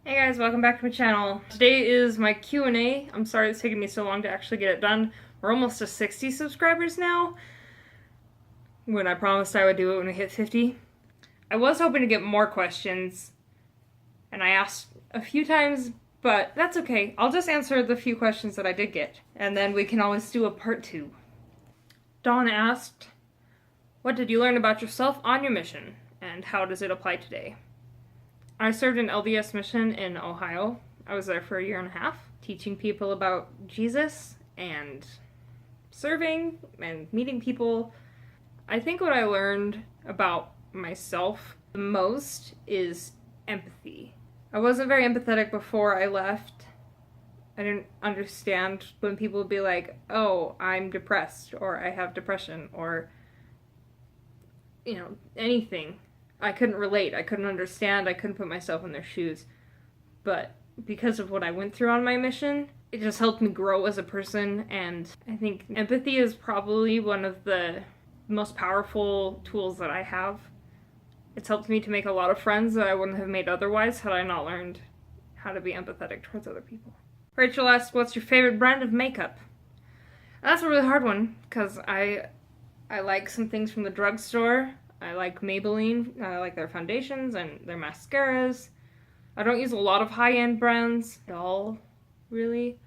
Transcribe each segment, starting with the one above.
Hey guys, welcome back to my channel. Today is my Q&A. I'm sorry it's taking me so long to actually get it done. We're almost to 60 subscribers now, when I promised I would do it when we hit 50. I was hoping to get more questions, and I asked a few times, but that's okay. I'll just answer the few questions that I did get, and then we can always do a part 2. Dawn asked, what did you learn about yourself on your mission, and how does it apply today? I served an LDS mission in Ohio. I was there for a year and a half, teaching people about Jesus and serving and meeting people. I think what I learned about myself the most is empathy. I wasn't very empathetic before I left. I didn't understand when people would be like, oh, I'm depressed, or I have depression, or, anything. I couldn't relate, I couldn't understand, I couldn't put myself in their shoes. But because of what I went through on my mission, it just helped me grow as a person, and I think empathy is probably one of the most powerful tools that I have. It's helped me to make a lot of friends that I wouldn't have made otherwise had I not learned how to be empathetic towards other people. Rachel asked, what's your favorite brand of makeup? That's a really hard one, because I like some things from the drugstore. I like Maybelline. I like their foundations and their mascaras. I don't use a lot of high-end brands at all, really.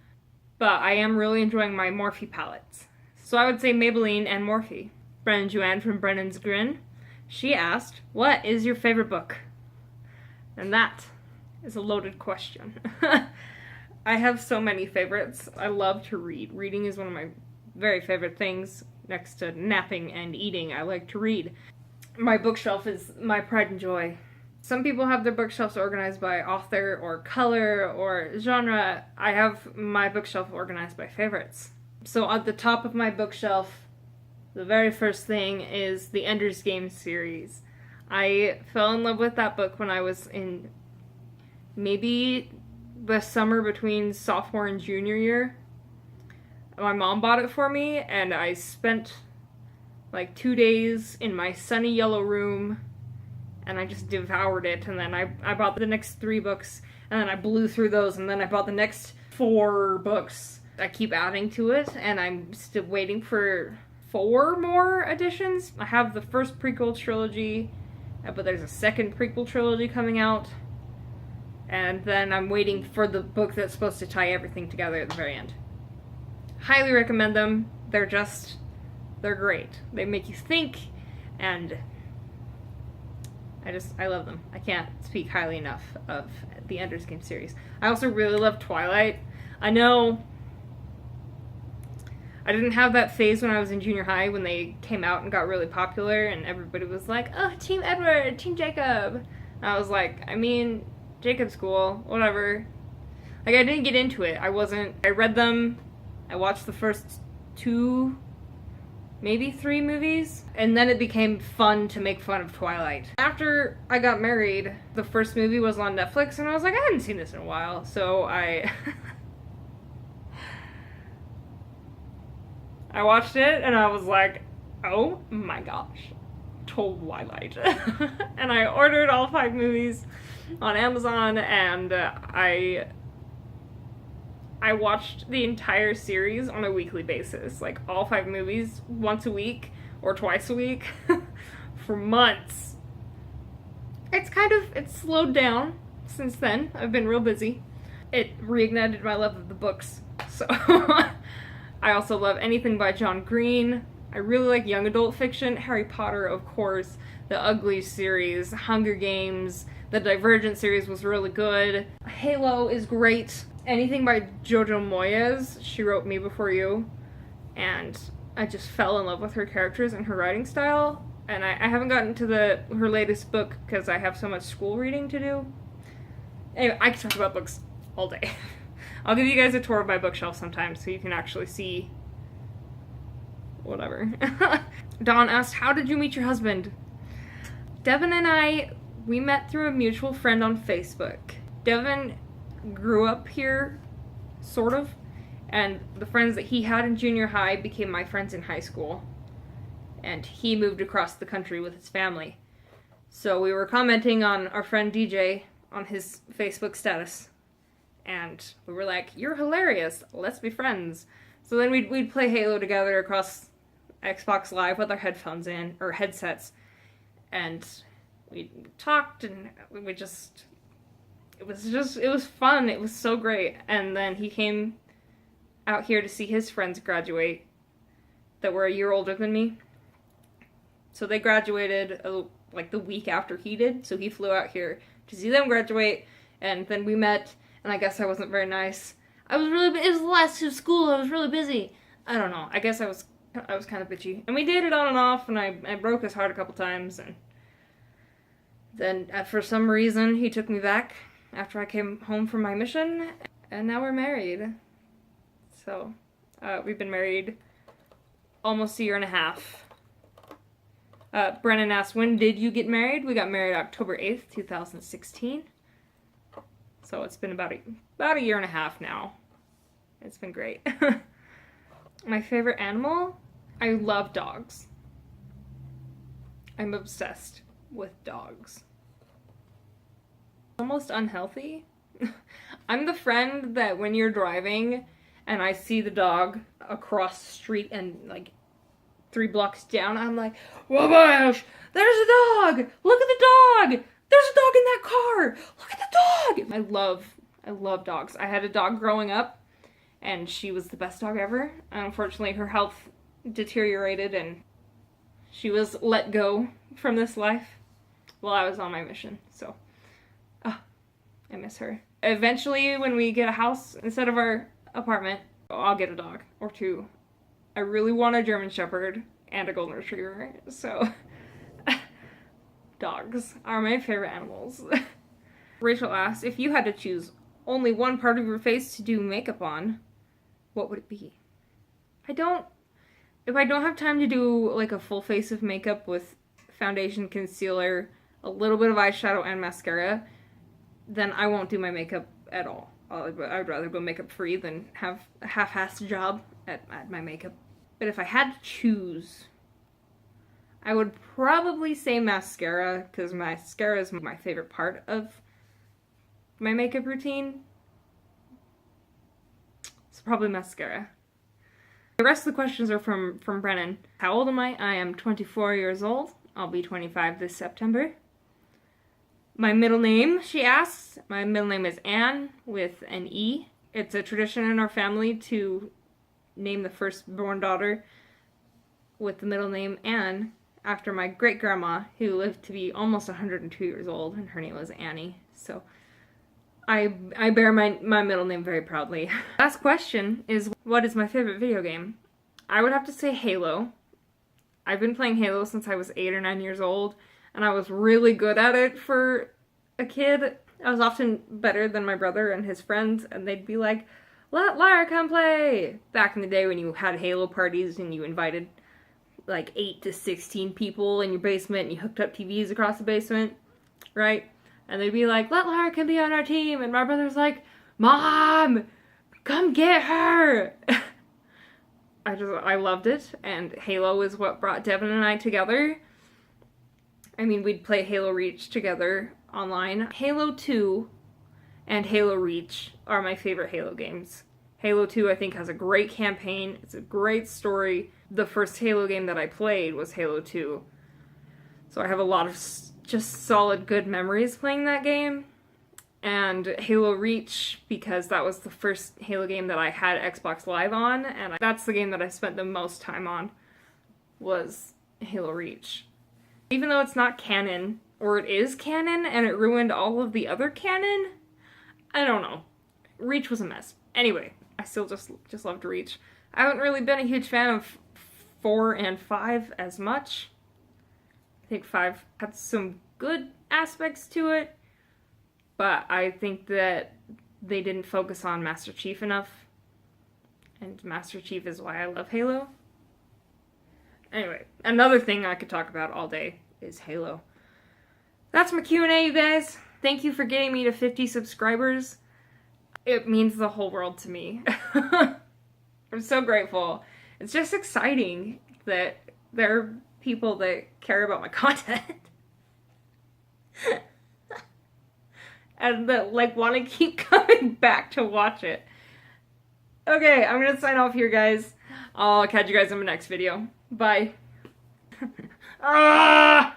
But I am really enjoying my Morphe palettes. So I would say Maybelline and Morphe. Brennan Joanne from Brennan's Grin. She asked, what is your favorite book? And that is a loaded question. I have so many favorites. I love to read. Reading is one of my very favorite things. Next to napping and eating, I like to read. My bookshelf is my pride and joy. Some people have their bookshelves organized by author or color or genre. I have my bookshelf organized by favorites. So at the top of my bookshelf, the very first thing is the Ender's Game series. I fell in love with that book when I was in maybe the summer between sophomore and junior year. My mom bought it for me, and I spent like 2 days in my sunny yellow room, and I just devoured it. And then I bought the next 3 books, and then I blew through those, and then I bought the next 4 books. I keep adding to it, and I'm still waiting for 4 more editions. I have the first prequel trilogy, but there's a second prequel trilogy coming out, and then I'm waiting for the book that's supposed to tie everything together at the very end. Highly recommend them. They're great. They make you think, and I love them. I can't speak highly enough of the Ender's Game series. I also really love Twilight. I know I didn't have that phase when I was in junior high when they came out and got really popular and everybody was like, oh, Team Edward, Team Jacob. And I was like, I mean, Jacob's cool, whatever. Like, I didn't get into it. I read them, I watched the first 2, maybe 3 movies, and then it became fun to make fun of Twilight. After I got married, the first movie was on Netflix, and I was like, I hadn't seen this in a while, so I watched it, and I was like, oh my gosh, Twilight. And I ordered all 5 movies on Amazon, and I watched the entire series on a weekly basis, like all 5 movies once a week or twice a week for months. It's slowed down since then. I've been real busy. It reignited my love of the books. So I also love anything by John Green. I really like young adult fiction. Harry Potter, of course, the Ugly series, Hunger Games, the Divergent series was really good. Halo is great. Anything by Jojo Moyes. She wrote Me Before You, and I just fell in love with her characters and her writing style. And I haven't gotten to her latest book because I have so much school reading to do. Anyway, I can talk about books all day. I'll give you guys a tour of my bookshelf sometime so you can actually see whatever. Dawn asked, how did you meet your husband? Devin and we met through a mutual friend on Facebook. Devin grew up here, sort of, and the friends that he had in junior high became my friends in high school, and he moved across the country with his family. So we were commenting on our friend DJ on his Facebook status. And we were like, you're hilarious, let's be friends. So then we'd play Halo together across Xbox Live with our headphones in, or headsets. And we talked, and it was fun. It was so great. And then he came out here to see his friends graduate that were a year older than me. So they graduated like the week after he did. So he flew out here to see them graduate, and then we met, and I guess I wasn't very nice. It was the last day of school, I was really busy. I don't know. I guess I was kind of bitchy. And we dated on and off, and I broke his heart a couple times, and then for some reason he took me back after I came home from my mission, and now we're married. So, we've been married almost a year and a half. Brennan asked, when did you get married? We got married October 8th, 2016. So it's been about a year and a half now. It's been great. My favorite animal? I love dogs. I'm obsessed with dogs. Almost unhealthy. I'm the friend that when you're driving and I see the dog across the street and like 3 blocks down, I'm like, Wabash, there's a dog! Look at the dog! There's a dog in that car! Look at the dog! I love dogs. I had a dog growing up, and she was the best dog ever. And unfortunately, her health deteriorated, and she was let go from this life while I was on my mission. So, I miss her. Eventually, when we get a house instead of our apartment, I'll get a dog or 2. I really want a German Shepherd and a Golden Retriever, so dogs are my favorite animals. Rachel asked, if you had to choose only one part of your face to do makeup on, what would it be? If I don't have time to do like a full face of makeup with foundation, concealer, a little bit of eyeshadow and mascara, then I won't do my makeup at all. I'd rather go makeup free than have a half-assed job at my makeup. But if I had to choose, I would probably say mascara, because mascara is my favorite part of my makeup routine. So probably mascara. The rest of the questions are from Brennan. How old am I? I am 24 years old. I'll be 25 this September. My middle name, she asks. My middle name is Anne with an E. It's a tradition in our family to name the firstborn daughter with the middle name Anne after my great-grandma, who lived to be almost 102 years old, and her name was Annie. So I bear my middle name very proudly. Last question is, what is my favorite video game? I would have to say Halo. I've been playing Halo since I was 8 or 9 years old, and I was really good at it for a kid. I was often better than my brother and his friends, and they'd be like, let Lara come play! Back in the day when you had Halo parties and you invited like 8 to 16 people in your basement and you hooked up TVs across the basement, right? And they'd be like, let Lara come be on our team, and my brother's like, Mom! Come get her! I loved it, and Halo is what brought Devin and I together. I mean, we'd play Halo Reach together online. Halo 2 and Halo Reach are my favorite Halo games. Halo 2, I think, has a great campaign. It's a great story. The first Halo game that I played was Halo 2. So I have a lot of just solid good memories playing that game. And Halo Reach, because that was the first Halo game that I had Xbox Live on, and that's the game that I spent the most time on, was Halo Reach. Even though it's not canon, or it is canon, and it ruined all of the other canon, I don't know. Reach was a mess. Anyway, I still just loved Reach. I haven't really been a huge fan of 4 and 5 as much. I think 5 had some good aspects to it, but I think that they didn't focus on Master Chief enough, and Master Chief is why I love Halo. Anyway, another thing I could talk about all day is Halo. That's my Q&A, you guys. Thank you for getting me to 50 subscribers. It means the whole world to me. I'm so grateful. It's just exciting that there are people that care about my content. and that like want to keep coming back to watch it. Okay, I'm gonna sign off here, guys. I'll catch you guys in my next video. Bye. Ah!